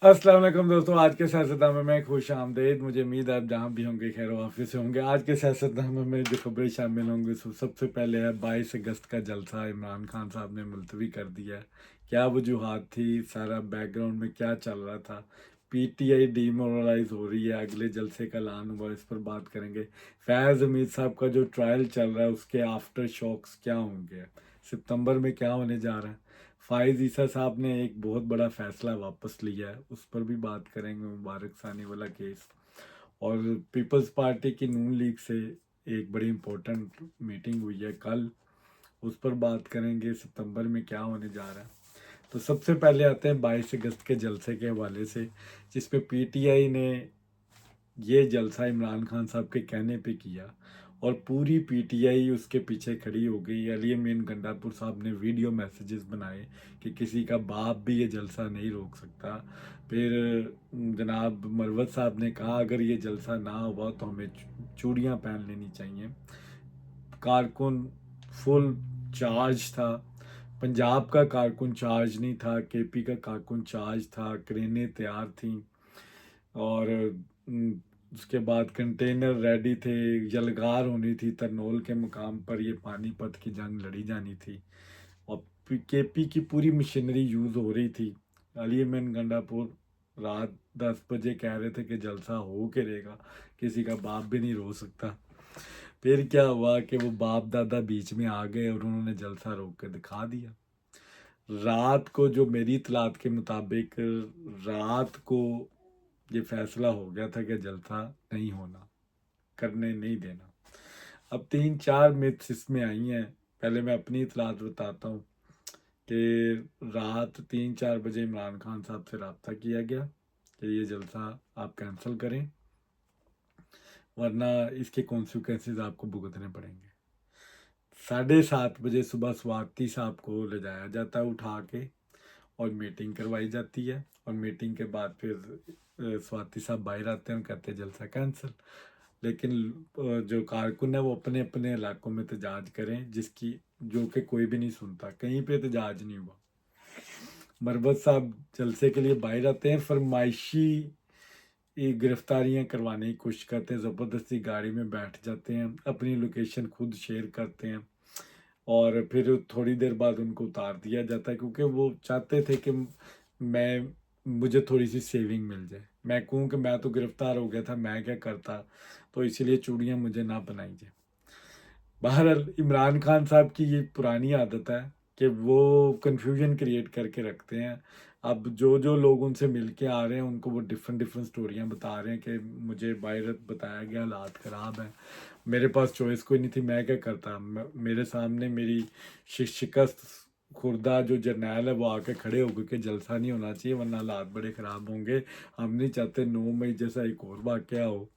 अस्सलाम वालेकुम दोस्तों, आज के सियासतनामे में खुश आमदीद। मुझे उम्मीद है आप जहाँ भी होंगे खैर वाफिस से होंगे। आज के सियासतनामे में जो खबरें शामिल होंगी सबसे पहले है 22 अगस्त का जलसा इमरान खान साहब ने मुलतवी कर दिया है। क्या वजूहात थी, सारा बैकग्राउंड में क्या चल रहा था, पीटीआई डीमोरलाइज हो रही है, अगले जलसे का ऐलान हुआ, इस पर बात करेंगे। फैज़ हमीद साहब का जो ट्रायल चल रहा है उसके आफ्टर शॉक्स क्या होंगे, सितंबर में क्या होने जा रहा है। फाइज ईसा साहब ने एक बहुत बड़ा फैसला वापस लिया है, उस पर भी बात करेंगे, मुबारक सानी वाला केस। और पीपल्स पार्टी की नून लीग से एक बड़ी इम्पोर्टेंट मीटिंग हुई है कल, उस पर बात करेंगे, सितंबर में क्या होने जा रहा है। तो सबसे पहले आते हैं 22 अगस्त के जलसे के हवाले से, जिसपे पीटीआई ने ये जलसा इमरान खान साहब के कहने पे किया और पूरी पीटीआई उसके पीछे खड़ी हो गई। अली अमीन गंडापुर साहब ने वीडियो मैसेजेस बनाए कि किसी का बाप भी ये जलसा नहीं रोक सकता। फिर जनाब मरवत साहब ने कहा अगर ये जलसा ना हुआ तो हमें चूड़ियाँ पहन लेनी चाहिए। कारकुन फुल चार्ज था, पंजाब का कारकुन चार्ज नहीं था, केपी का कारकुन चार्ज था, क्रेनें तैयार थीं और उसके बाद कंटेनर रेडी थे, यलगार होनी थी, तरनोल के मुकाम पर ये पानीपत की जंग लड़ी जानी थी और केपी की पूरी मशीनरी यूज़ हो रही थी। अली अमीन गंडापुर रात 10 बजे कह रहे थे कि जलसा हो के रहेगा, किसी का बाप भी नहीं रो सकता। फिर क्या हुआ कि वो बाप दादा बीच में आ गए और उन्होंने जलसा रोक के दिखा दिया। रात को जो मेरी इतलात के मुताबिक रात को ये फैसला हो गया था कि जलसा नहीं होना, करने नहीं देना। अब 3-4 मिथ्स इसमें आई हैं। पहले मैं अपनी इतलात बताता हूँ कि रात 3-4 बजे इमरान खान साहब से रब्ता किया गया कि ये जलसा आप कैंसिल करें वरना इसके कॉन्सिक्वेंसेस आपको भुगतने पड़ेंगे। 7:30 बजे सुबह स्वाति साहब को ले जाया जाता है उठा के और मीटिंग करवाई जाती है और मीटिंग के बाद फिर स्वाति साहब बाहर आते हैं और कहते हैं जलसा कैंसिल। लेकिन जो कारकुन है वो अपने अपने इलाकों में एहतजाज करें, जिसकी जो कि कोई भी नहीं सुनता, कहीं पे एहतजाज नहीं हुआ। मरवत साहब जलसे के लिए बाहर आते हैं, फरमाइशी गिरफ्तारियां करवाने की कोशिश करते हैं, ज़बरदस्ती गाड़ी में बैठ जाते हैं, अपनी लोकेशन खुद शेयर करते हैं और फिर थोड़ी देर बाद उनको उतार दिया जाता है क्योंकि वो चाहते थे कि मुझे थोड़ी सी सेविंग मिल जाए। मैं कहूँ कि मैं तो गिरफ्तार हो गया था, मैं क्या करता, तो इसलिए चूड़ियाँ मुझे ना बनाई जाए। बहरहाल इमरान खान साहब की ये पुरानी आदत है कि वो कंफ्यूजन क्रिएट करके रखते हैं। अब जो जो लोग उनसे मिल के आ रहे हैं उनको वो डिफरेंट डिफरेंट स्टोरियाँ बता रहे हैं कि मुझे बाहर बताया गया, हालात ख़राब हैं, मेरे पास चॉइस कोई नहीं थी, मैं क्या करता। मेरे सामने मेरी शिकस्त खुर्दा जो जर्नैल है वो आके खड़े हो गए कि जलसा नहीं होना चाहिए वरना हालात बड़े ख़राब होंगे, हम नहीं चाहते 9 मई जैसा एक और वाक़या हो।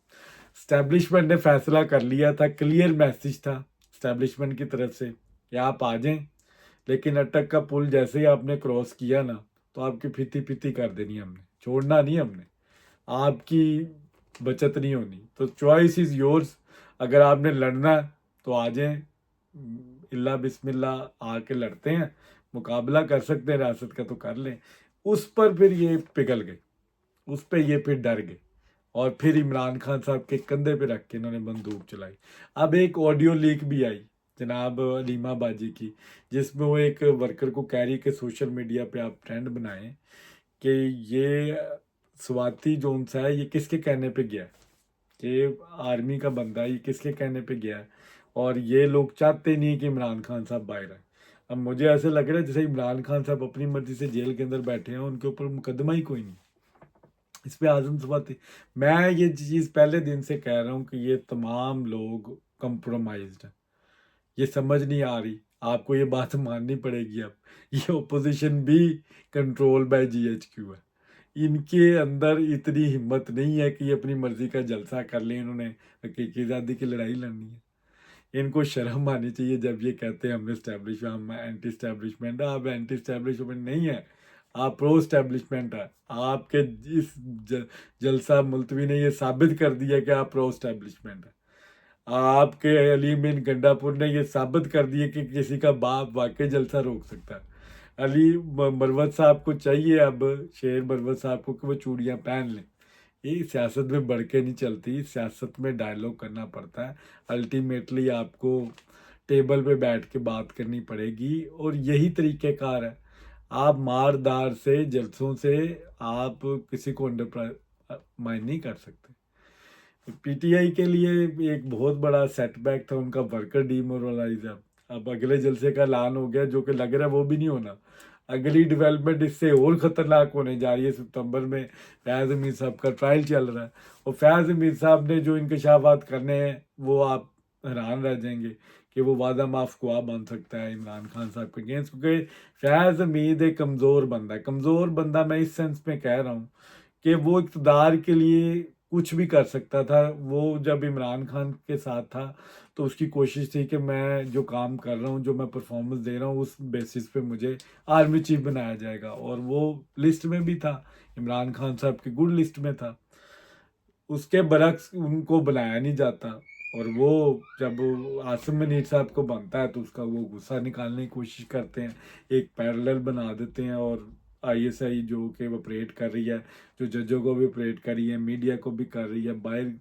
स्टैब्लिशमेंट ने फैसला कर लिया था, क्लियर मैसेज था स्टैब्लिशमेंट की तरफ से कि आप आ जाएं, लेकिन अटक का पुल जैसे ही आपने क्रॉस किया ना तो आपकी फिती फिती कर देनी, हमने छोड़ना नहीं, हमने आपकी बचत नहीं होनी। तो चॉइस इज़ योर्स, अगर आपने लड़ना है तो आ जाएं, इल्ला बिस्मिल्लाह आके लड़ते हैं, मुकाबला कर सकते हैं रियासत का तो कर लें। उस पर फिर ये पिघल गए, उस पर ये फिर डर गए और फिर इमरान खान साहब के कंधे पे रख के इन्होंने बंदूक चलाई। अब एक ऑडियो लीक भी आई जनाब अलीमा बाजी की, जिसमें वो एक वर्कर को कह रही कि सोशल मीडिया पे आप ट्रेंड बनाएं कि ये स्वाति जोन्स है ये किसके कहने पे गया है, कि आर्मी का बंदा है, ये किसके कहने पे गया है और ये लोग चाहते नहीं कि इमरान खान साहब बाहर आए। अब मुझे ऐसे लग रहा है जैसे इमरान खान साहब अपनी मर्जी से जेल के अंदर बैठे हैं, उनके ऊपर मुकदमा ही कोई नहीं। इस पे आजम सवाती, मैं ये चीज़ पहले दिन से कह रहा हूँ कि ये तमाम लोग कंप्रोमाइज्ड हैं, ये समझ नहीं आ रही, आपको ये बात माननी पड़ेगी। अब ये ओपोजिशन भी कंट्रोल बाय जीएचक्यू है, इनके अंदर इतनी हिम्मत नहीं है कि ये अपनी मर्जी का जलसा कर लें, इन्होंने हकीकी आज़ादी की लड़ाई लड़नी है। इनको शर्म आनी चाहिए जब ये कहते हैं हमने स्टैब्लिश, हम एंटी स्टैब्लिशमेंट है। आप एंटी स्टैब्लिशमेंट नहीं है, आप प्रो स्टैब्लिशमेंट है। आपके इस जलसा मुलतवी ने ये साबित कर दिया कि आप प्रो स्टैब्लिशमेंट है। आपके अली बिन गंडापुर ने ये साबित कर दिया कि किसी का बाप वाकई जलसा रोक सकता है। मरवत साहब को चाहिए अब, शेर मरवत साहब को, कि वो चूड़ियाँ पहन लें। ये सियासत में बढ़ के नहीं चलती, सियासत में डायलॉग करना पड़ता है। अल्टीमेटली आपको टेबल पे बैठ के बात करनी पड़ेगी, और यही तरीक़ेकार है। आप मारदार से, जलसों से आप किसी को अंडर माइन नहीं कर सकते। पीटीआई के लिए एक बहुत बड़ा सेटबैक था उनका वर्कर डीमोरलाइज। अब अगले जलसे का ऐलान हो गया, जो कि लग रहा है वो भी नहीं होना। अगली डेवलपमेंट इससे और खतरनाक होने जा रही है। सितंबर में फैज़ अमीर साहब का ट्रायल चल रहा है, और फैज़ अमीर साहब ने जो इंकशाफात करने हैं वो आप हैरान रह जाएंगे कि वो वादा माफ कुआ बन सकता है इमरान खान साहब के अगेंस्ट। क्योंकि फैज़ अमीद एक कमज़ोर बंदा है। कमज़ोर बंदा मैं इस सेंस में कह रहा हूँ कि वो इक़्तिदार के लिए कुछ भी कर सकता था। वो जब इमरान खान के साथ था तो उसकी कोशिश थी कि मैं जो काम कर रहा हूँ, जो मैं परफॉर्मेंस दे रहा हूँ, उस बेसिस पे मुझे आर्मी चीफ बनाया जाएगा, और वो लिस्ट में भी था, इमरान खान साहब की गुड लिस्ट में था। उसके बरक्स उनको बनाया नहीं जाता, और वो जब आसिम मनीर साहब को बनता है तो उसका वो गुस्सा निकालने की कोशिश करते हैं, एक पैरेलल बना देते हैं। और आईएसआई जो कि ऑपरेट कर रही है, जो जजों को भी ऑपरेट कर रही है, मीडिया को भी कर रही है, बाहर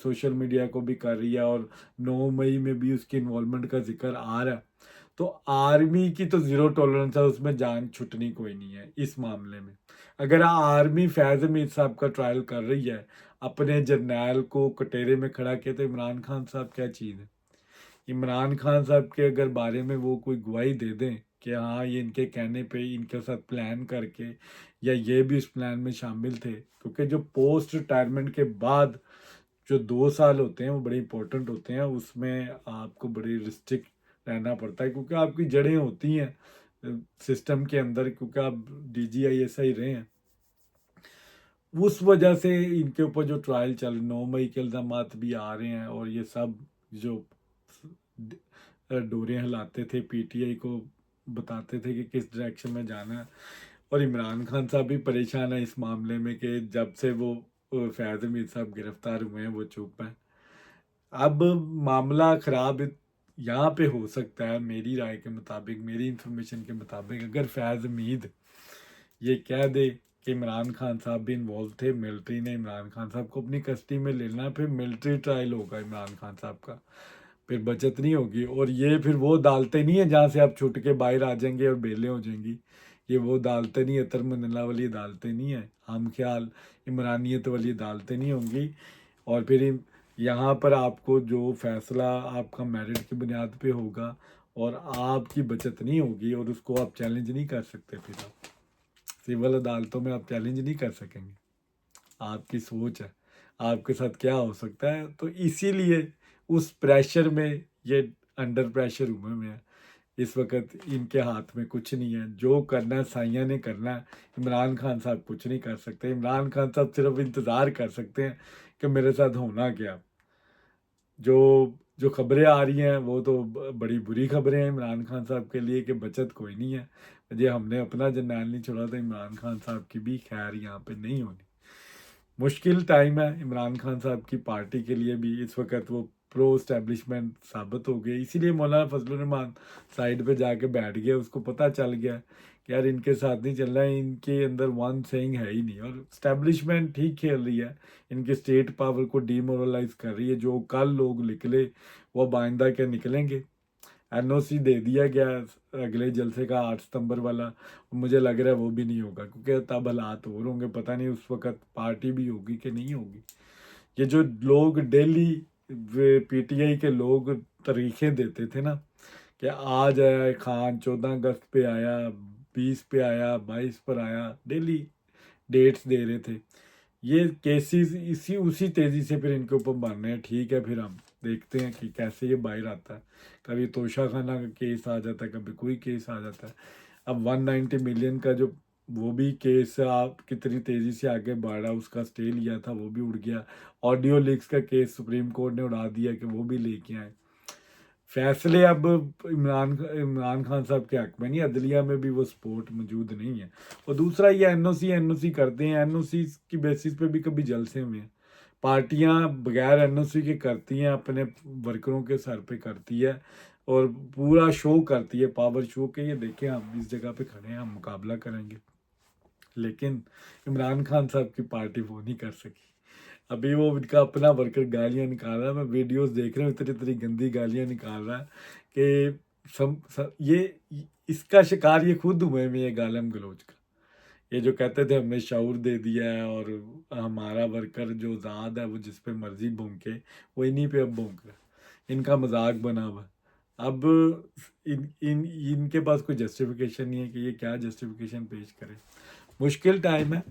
सोशल मीडिया को भी कर रही है, और 9 मई में भी उसकी इन्वॉल्वमेंट का जिक्र आ रहा है। तो आर्मी की तो ज़ीरो टॉलरेंस है, उसमें जान छुटनी कोई नहीं है इस मामले में। अगर आर्मी फैज़ अमीर साहब का ट्रायल कर रही है, अपने जर्नैल को कटेरे में खड़ा किया, तो इमरान खान साहब क्या चीज़ है? इमरान खान साहब के अगर बारे में वो कोई गवाही दे दें कि हाँ ये इनके कहने पे इनके साथ प्लान करके, या ये भी इस प्लान में शामिल थे, क्योंकि जो पोस्ट रिटायरमेंट के बाद जो 2 साल होते हैं वो बड़े इंपॉर्टेंट होते हैं। उसमें आपको बड़ी रिस्ट्रिक्ट रहना पड़ता है, क्योंकि आपकी जड़ें होती हैं सिस्टम के अंदर, क्योंकि आप DGISI रहे हैं। उस वजह से इनके ऊपर जो ट्रायल चल 9 मई के इल्ज़ाम भी आ रहे हैं, और ये सब जो डोरे हिलाते थे, पीटीआई को बताते थे कि किस डायरेक्शन में जाना है। और इमरान खान साहब भी परेशान है इस मामले में कि जब से वो फैज़ अमीर साहब गिरफ्तार हुए हैं वो चुप हैं। अब मामला ख़राब यहाँ पे हो सकता है, मेरी राय के मुताबिक, मेरी इंफॉर्मेशन के मुताबिक, अगर फैज़ अमीद ये कह दे कि इमरान खान साहब भी इन्वॉल्व थे, मिलिट्री ने इमरान खान साहब को अपनी कस्टडी में लेना, फिर मिलिट्री ट्रायल होगा इमरान खान साहब का, फिर बचत नहीं होगी। और ये फिर वो अदालतें नहीं है जहाँ से आप छुट के बाहर आ जाएंगे और बेलें हो जाएंगी। ये वो अदालतें नहीं, अतर मंडला वाली अदालतें नहीं है, हम ख्याल इमरानियत वाली अदालतें नहीं होंगी। और फिर यहाँ पर आपको जो फैसला आपका मेरिट की बुनियाद पे होगा, और आपकी बचत नहीं होगी, और उसको आप चैलेंज नहीं कर सकते। फिर आप सिविल अदालतों में आप चैलेंज नहीं कर सकेंगे। आपकी सोच है आपके साथ क्या हो सकता है। तो इसीलिए उस प्रेशर में ये अंडर प्रेशर हुए में है इस वक्त। इनके हाथ में कुछ नहीं है, जो करना है साइया ने करना है। इमरान खान साहब कुछ नहीं कर सकते। इमरान खान साहब सिर्फ इंतज़ार कर सकते हैं कि मेरे साथ होना क्या। जो जो खबरें आ रही हैं वो तो बड़ी बुरी खबरें हैं इमरान खान साहब के लिए, कि बचत कोई नहीं है। ये हमने अपना जर्नैल नहीं छोड़ा, तो इमरान खान साहब की भी खैर यहाँ पे नहीं होनी। मुश्किल टाइम है इमरान खान साहब की पार्टी के लिए भी। इस वक्त वो प्रो इस्टेब्लिशमेंट साबित हो गए, इसीलिए मौलाना फजलुर रहमान साइड पे जाके बैठ गया। उसको पता चल गया कि यार इनके साथ नहीं चल रहा है, इनके अंदर वन सेइंग है ही नहीं। और इस्टेब्लिशमेंट ठीक खेल रही है, इनके स्टेट पावर को डीमोरलाइज कर रही है। जो कल लोग निकले वो बाइंदा के निकलेंगे। एनओसी दे दिया गया अगले जलसे का 8 सितंबर वाला, मुझे लग रहा है वो भी नहीं होगा, क्योंकि तब हालात और होंगे। पता नहीं उस वक्त पार्टी भी होगी कि नहीं होगी। ये जो लोग डेली पीटीआई के लोग तरीक़े देते थे ना, कि आज आया खान, 14 अगस्त पे आया, 20 पे आया, 22 पर आया, डेली डेट्स दे रहे थे। ये केसेस इसी उसी तेज़ी से फिर इनके ऊपर बन रहे हैं। ठीक है, फिर हम देखते हैं कि कैसे ये बाहर आता है। कभी तोशा खाना का केस आ जाता है, कभी कोई केस आ जाता है। अब 190 मिलियन का जो वो भी केस आप कितनी तेज़ी से आगे बढ़ रहा, उसका स्टे लिया था वो भी उड़ गया। ऑडियो लीक्स का केस सुप्रीम कोर्ट ने उड़ा दिया कि वो भी लेके आए। फैसले अब इमरान खान साहब के हक में नहीं, अदलिया में भी वो सपोर्ट मौजूद नहीं है। और दूसरा ये एनओसी करते हैं, एनओसी की बेसिस पे भी कभी जलसे हुए हैं। पार्टियां बगैर एनओसी के करती हैं, अपने वर्करों के सर पे करती है। और पूरा शो करती है, पावर शो के, ये देखिए हम इस जगह पे खड़े हैं, हम मुकाबला करेंगे। लेकिन इमरान खान साहब की पार्टी वो नहीं कर सकी। अभी वो उनका अपना वर्कर गालियां निकाल रहा है, मैं वीडियोस देख रहा हूँ, इतनी इतनी गंदी गालियां निकाल रहा है कि ये इसका शिकार ये खुद हुए हैं, ये गालम गलोच का। ये जो कहते थे हमने शऊर दे दिया है और हमारा वर्कर जो आज़ाद है वो जिस पे मर्जी भूखे, वो इन्हीं पे अब भूख रहा है, इनका मजाक बना हुआ है। अब इनके पास कोई जस्टिफिकेशन नहीं है कि ये क्या जस्टिफिकेशन पेश करें। मुश्किल टाइम है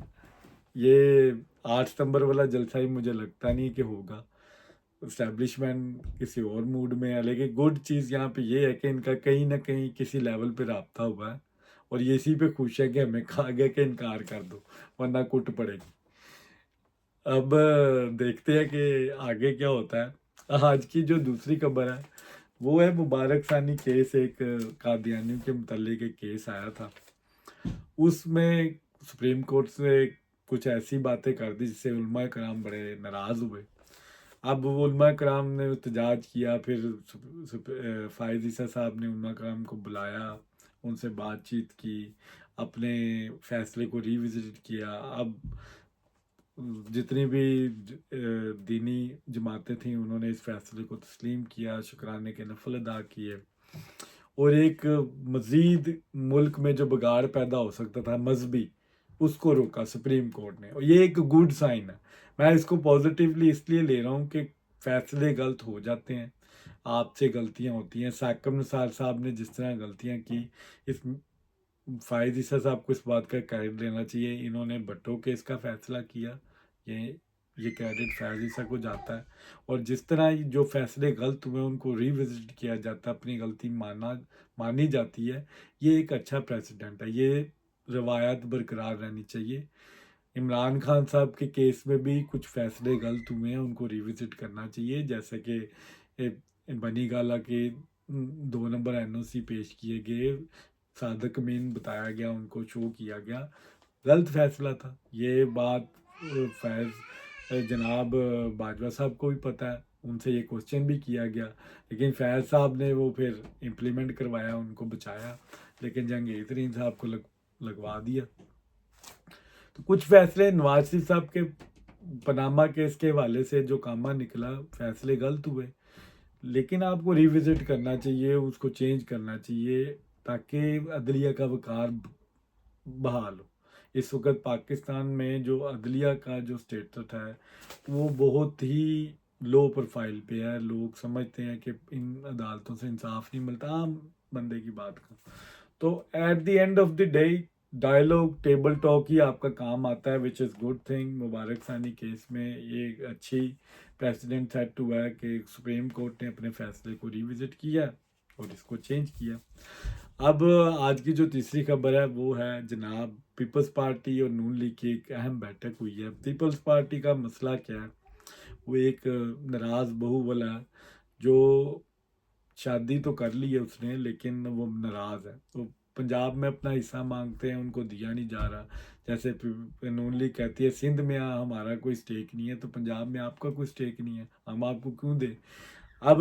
ये। 8 सितंबर वाला जलसा ही मुझे लगता नहीं कि होगा। इस्टेब्लिशमेंट किसी और मूड में है, लेकिन गुड चीज़ यहाँ पे ये है कि इनका कहीं ना कहीं किसी लेवल पे राब्ता हुआ है और ये इसी पे खुश है कि हमें कहा गया कि इनकार कर दो वरना कुट पड़ेगी। अब देखते हैं कि आगे क्या होता है। आज की जो दूसरी खबर है वो है मुबारक सानी केस, एक कादियानियों के मुतल्लिक एक केस आया था। उसमें सुप्रीम कोर्ट से कुछ ऐसी बातें कर दी जिससे उलमा कराम बड़े नाराज़ हुए। अब वो उलमा कराम ने एहतजाज किया, फिर फ़ायज़ ईसा साहब ने उलमा कराम को बुलाया, उनसे बातचीत की, अपने फैसले को रिविजिट किया। अब जितनी भी दीनी जमातें थीं उन्होंने इस फैसले को तस्लीम किया, शुक्राने के नफल अदा किए, और एक मज़ीद मुल्क में जो बिगाड़ पैदा हो सकता था मजहबी, उसको रोका सुप्रीम कोर्ट ने, और ये एक गुड साइन है। मैं इसको पॉजिटिवली इसलिए ले रहा हूँ कि फैसले गलत हो जाते हैं, आपसे गलतियाँ होती हैं। साकिब निसार साहब ने जिस तरह गलतियाँ की, इस फ़ायज़ ईसा साहब को इस बात का क्रेडिट लेना चाहिए, इन्होंने भट्टो केस का फैसला किया, ये ये क्रेडिट फ़ायज़ ईसा को जाता है। और जिस तरह जो फैसले गलत हुए उनको रिविजिट किया जाता है, अपनी गलती मानी जाती है, ये एक अच्छा प्रेसिडेंट है। ये रवायत बरकरार रहनी चाहिए। इमरान खान साहब के केस में भी कुछ फैसले गलत हुए हैं, उनको रिविजिट करना चाहिए, जैसे कि बनी गाला के 2 नंबर एनओसी पेश किए गए, सादक अमीन बताया गया, उनको शो किया गया, गलत फैसला था। ये बात फैज़ जनाब बाजवा साहब को भी पता है, उनसे ये क्वेश्चन भी किया गया, लेकिन फैज़ साहब ने वो फिर इम्प्लीमेंट करवाया, उनको बचाया, लेकिन जहांगीर तरीन साहब को लगवा दिया। तो कुछ फैसले नवाज शरीफ साहब के पनामा केस के हवाले से जो कामा निकला, फैसले गलत हुए, लेकिन आपको रिविजिट करना चाहिए, उसको चेंज करना चाहिए, ताकि अदलिया का वकार बहाल हो। इस वक्त पाकिस्तान में जो अदलिया का जो स्टेटस है वो बहुत ही लो प्रोफाइल पे है। लोग समझते हैं कि इन अदालतों से इंसाफ नहीं मिलता, आम बंदे की बात का। तो at the end of the day dialogue, table talk ही आपका काम आता है, which is good thing. Mubarak Sani case में ये एक अच्छी प्रेसिडेंट सेट हुआ है कि सुप्रीम कोर्ट ने अपने फैसले को रिविजिट किया और इसको चेंज किया। अब आज की जो तीसरी खबर है वो है जनाब पीपल्स पार्टी और नून लीग की एक अहम बैठक हुई है। पीपल्स पार्टी का मसला क्या है, वो एक नाराज़ बहू वाला है, जो शादी तो कर ली है उसने, लेकिन वो नाराज़ है। वो पंजाब में अपना हिस्सा मांगते हैं, उनको दिया नहीं जा रहा। जैसे नून लीग कहती है सिंध में हमारा कोई स्टेक नहीं है, तो पंजाब में आपका कोई स्टेक नहीं है, हम आपको क्यों दें। अब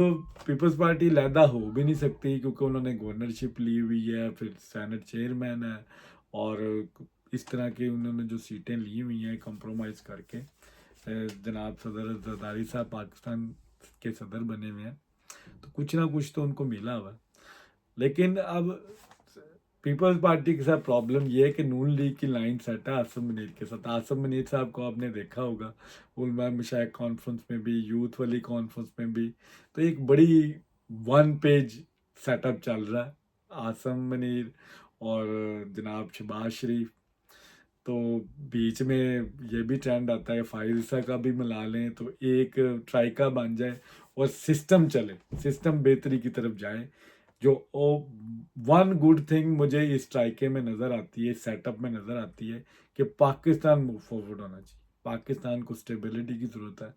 पीपल्स पार्टी लैदा हो भी नहीं सकती क्योंकि उन्होंने गवर्नरशिप ली हुई है, फिर सेनेट चेयरमैन है, और इस तरह की उन्होंने जो सीटें ली हुई हैं कंप्रोमाइज़ करके। जनाब सदर जरदारी साहब पाकिस्तान के सदर बने हुए हैं, तो कुछ ना कुछ तो उनको मिला हुआ। लेकिन अब पीपल्स पार्टी के साथ प्रॉब्लम ये है कि नून लीग की लाइन सेट है आसम मनीर के साथ। आसम मनीर साहब को आपने देखा होगा उलमा मशाइख कॉन्फ्रेंस में भी, यूथ वाली कॉन्फ्रेंस में भी, तो एक बड़ी 1 पेज सेटअप चल रहा है। आसम मनीर और जनाब शहबाज शरीफ, तो बीच में ये भी ट्रेंड आता है फाइजा का भी मिला लें तो एक ट्राइका बन जाए और सिस्टम चले, सिस्टम बेहतरी की तरफ जाए। जो ओ वन गुड थिंग मुझे इस ट्राइके में नज़र आती है, सेटअप में नज़र आती है, कि पाकिस्तान मूव फॉरवर्ड होना चाहिए। पाकिस्तान को स्टेबिलिटी की ज़रूरत है।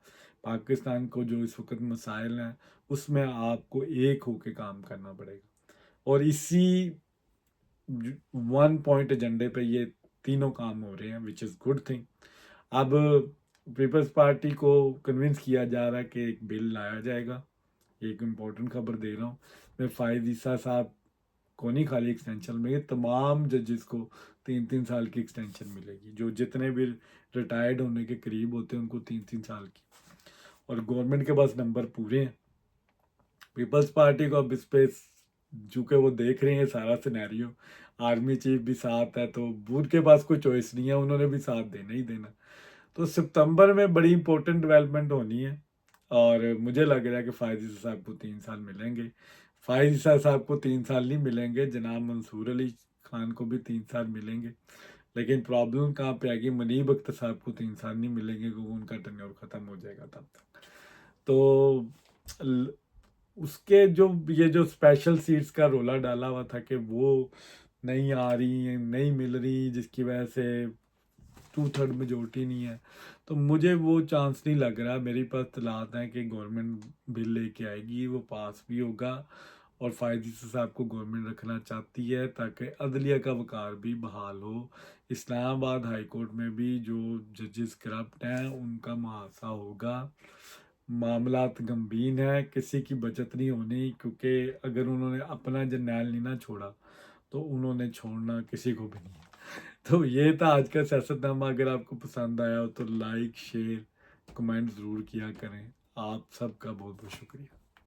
पाकिस्तान को जो इस वक्त मसाइल हैं उसमें आपको एक होके काम करना पड़ेगा, और इसी 1 पॉइंट एजेंडे पे ये तीनों काम हो रहे हैं, विच इज़ गुड थिंग। अब पीपल्स पार्टी को कन्विंस किया जा रहा है कि एक बिल लाया जाएगा। एक इम्पोर्टेंट खबर दे रहा हूँ, में फ़ाइज़ ईसा साहब को नहीं खाली एक्सटेंशन मिलेगी, तमाम जजेस को 3-3 साल की एक्सटेंशन मिलेगी। जो जितने भी रिटायर्ड होने के करीब होते हैं उनको 3-3 साल की। और गवर्नमेंट के पास नंबर पूरे हैं। पीपल्स पार्टी को अब इस पे चूँकि वो देख रहे हैं सारा सिनेरियो, आर्मी चीफ भी साथ है, तो उनके पास कोई चॉइस नहीं है, उन्होंने भी साथ देना ही देना। तो सितंबर में बड़ी इंपॉर्टेंट डेवलपमेंट होनी है और मुझे लग रहा है कि फ़ाइज़ ईसा साहब को 3 साल मिलेंगे। फ़ाइज़ ईसा साहब को 3 साल नहीं मिलेंगे, जनाब मंसूर अली खान को भी 3 साल मिलेंगे। लेकिन प्रॉब्लम कहाँ पे आएगी, मुनीब अख्तर साहब को 3 साल नहीं मिलेंगे क्योंकि उनका टेन्योर ख़त्म हो जाएगा तब तक। तो उसके ये जो स्पेशल सीट्स का रोला डाला हुआ था कि वो नहीं आ रही, नहीं मिल रही, जिसकी वजह से 2/3 मेजोरिटी नहीं है, तो मुझे वो चांस नहीं लग रहा। मेरी पास तलात है कि गवर्नमेंट बिल लेके आएगी, वो पास भी होगा और फ़ाइज़ ईसा साहब को गवर्नमेंट रखना चाहती है ताकि अदलिया का वक़ार भी बहाल हो। इस्लामाबाद हाई कोर्ट में भी जो जजेस करप्ट हैं उनका मुहासा होगा। मामलात गंभीर हैं, किसी की बचत नहीं होनी, क्योंकि अगर उन्होंने अपना जर्नैल नहीं ना छोड़ा तो उन्होंने छोड़ना किसी को भी नहीं। तो ये था आज का सियासतनामा। अगर आपको पसंद आया हो तो लाइक शेयर कमेंट ज़रूर किया करें। आप सबका बहुत बहुत शुक्रिया।